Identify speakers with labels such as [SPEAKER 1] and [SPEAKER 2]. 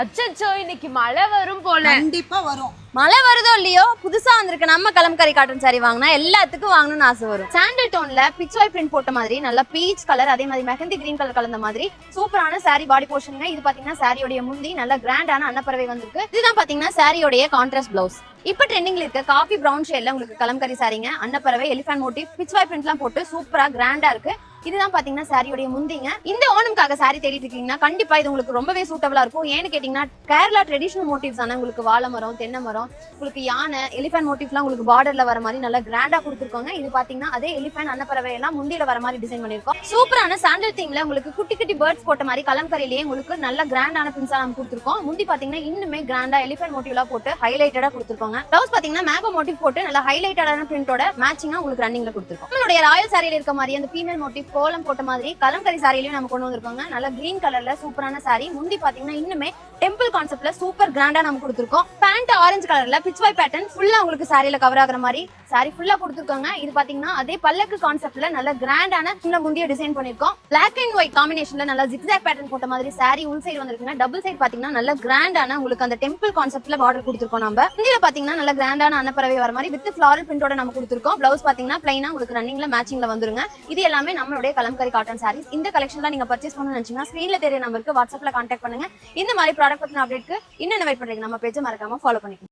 [SPEAKER 1] அச்சச்சோ இன்னைக்கு மழை வரும் போல.
[SPEAKER 2] கண்டிப்பா வரும்.
[SPEAKER 3] மழை வருதோ இல்லையோ புதுசா வந்திருக்க நம்ம கலம்கரி காட்டன் சாரி வாங்கினா எல்லாத்துக்கும் வாங்கணும்னு ஆசை வரும். சாண்டல் டோன்ல பிச்வாய் பிரிண்ட் போட்ட மாதிரி நல்ல பீச் கலர், அதே மாதிரி மெஹந்தி கிரீன் கலர் கலந்த மாதிரி சூப்பரான சாரி பாடி போர்ஷனுங்க. இது பாத்தீங்கன்னா சாரியோட முந்தி நல்ல கிராண்டான அன்னப்பறவை வந்திருக்கு. இதுதான் பாத்தீங்கன்னா சாரியோட கான்ட்ராஸ்ட் பிளவுஸ். இப்ப ட்ரெண்டிங்ல இருக்க காஃபி பிரவுன் ஷேட்ல உங்களுக்கு கலம்கரி சாரிங்க. அன்னப்பறவை, எலிஃபண்ட் மோட்டிவ், பிச்வாய் பிரிண்ட்லாம் போட்டு சூப்பரா கிராண்டா இருக்கு. இதுதான் பாத்தீங்கன்னா சாரியோட முந்திங்க. இந்த ஓணம்காக சாரி தேடிட்டு இருக்கீங்கன்னா கண்டிப்பா இது உங்களுக்கு ரொம்பவே சூட்டபிளா இருக்கும். ஏன்னு கேட்டீங்கன்னா கேரளா ட்ரெடிஷனல் மோட்டிவ்ஸ் ஆனா உங்களுக்கு வாழை மரம், தென்னை மரம், உங்களுக்கு யானை, எலிஃபண்ட் மோட்டிவ்லாம் உங்களுக்கு பார்டர்ல வர மாதிரி நல்லா கிராண்டா கொடுத்துருக்கோங்க. இது பாத்தீங்கன்னா அதே எலிஃபண்ட் அன்னப்பறவை எல்லாம் முந்தியில வர மாதிரி டிசைன் பண்ணிருக்கோம். சூப்பரான சாண்டல் தீம்ல உங்களுக்கு குட்டி குட்டி பேர்ட்ஸ் போட்ட மாதிரி கலம்கரியிலேயே உங்களுக்கு நல்ல கிராண்டான பிரின்ஸா நம்ம கொடுத்துருக்கோம். முந்தி பாத்தீங்கன்னா இன்னுமே கிராண்டா எலிஃபண்ட் மோட்டிவ்லாம் போட்டு ஹைலைட்டடா கொடுத்துருக்கோங்க. பிளவுஸ் பாத்தீங்கன்னா மேங்கோ மோட்டிவ் போட்டு நல்லா ஹைலைட்டடான பிரிண்டோட மேட்சிங்கா உங்களுக்கு ரன்னிங்ல கொடுத்துருக்கோம். நம்மளுடைய ராயல் சாரியில இருக்க மாதிரி அந்த ஃபீமேல் மோட்டிவ் கோலம் போட்ட மாதிரி கலம்கரி சாரியிலயும் நம்ம கொண்டு வந்திருக்கோங்க. நல்ல கிரீன் கலர்ல சூப்பரான சாரி. முந்தி பாத்தீங்கன்னா இன்னுமே டெம்பிள் கான்செப்ட்ல சூப்பர் கிராண்டா நம்ம கொடுத்துருக்கோம். பேண்ட் ஆரஞ்சு கலர்ல பிச்வாய் பேட்டர்ன் ஃபுல்லா உங்களுக்கு சாரியில கவர் ஆகுற மாதிரி சாரி ஃபுல்லா கொடுத்துருக்காங்க. இது பாத்தீங்கன்னா அதே பல்லக்கு கான்செப்ட்ல நல்ல கிராண்டான முந்திய டிசைன் பண்ணிருக்கோம். பிளாக் அண்ட் ஒயிட் காம்பினேஷன்ல நல்ல ஜிக்ஸாக் பேட்டர்ன் போட்ட மாதிரி சாரி உள் சைடு வந்திருக்குங்க. டபுள் சைடு பாத்தீங்கன்னா நல்ல கிராண்டான உங்களுக்கு அந்த டெம்பிள் கான்செப்ட்ல பார்டர் கொடுத்துருக்கோம். நம்ம இந்தியில பாத்தீங்கன்னா நல்ல கிராண்டான அன்னப்பறவை வர மாதிரி வித் ஃபிளாரல் பிரிண்டோட நம்ம கொடுத்துருக்கோம். பிளவுஸ் பாத்தீங்கன்னா பிளைனா உங்களுக்கு ரன்னிங்ல மேட்சிங்ல வந்துருங்க. இது எல்லாமே நம்மளுடைய கலம்கரி காட்டன் சாரீஸ். இந்த கலெக்ஷன்ல நீங்க பர்ச்சேஸ் பண்ணணும்னு நினைச்சீங்கன்னா ஸ்கிரீன்ல தெரிய நம்பருக்கு வாட்ஸ்அப்ல கான்டாக்ட் பண்ணுங்க. இந்த மாதிரி ப்ராடக்ட் பத்தின அப்டேட்க்கு இன்னும் வெயிட் பண்றீங்க நம்ம பேஜை மறக்காம ஃபாலோ பண்ணிக்கோங்க.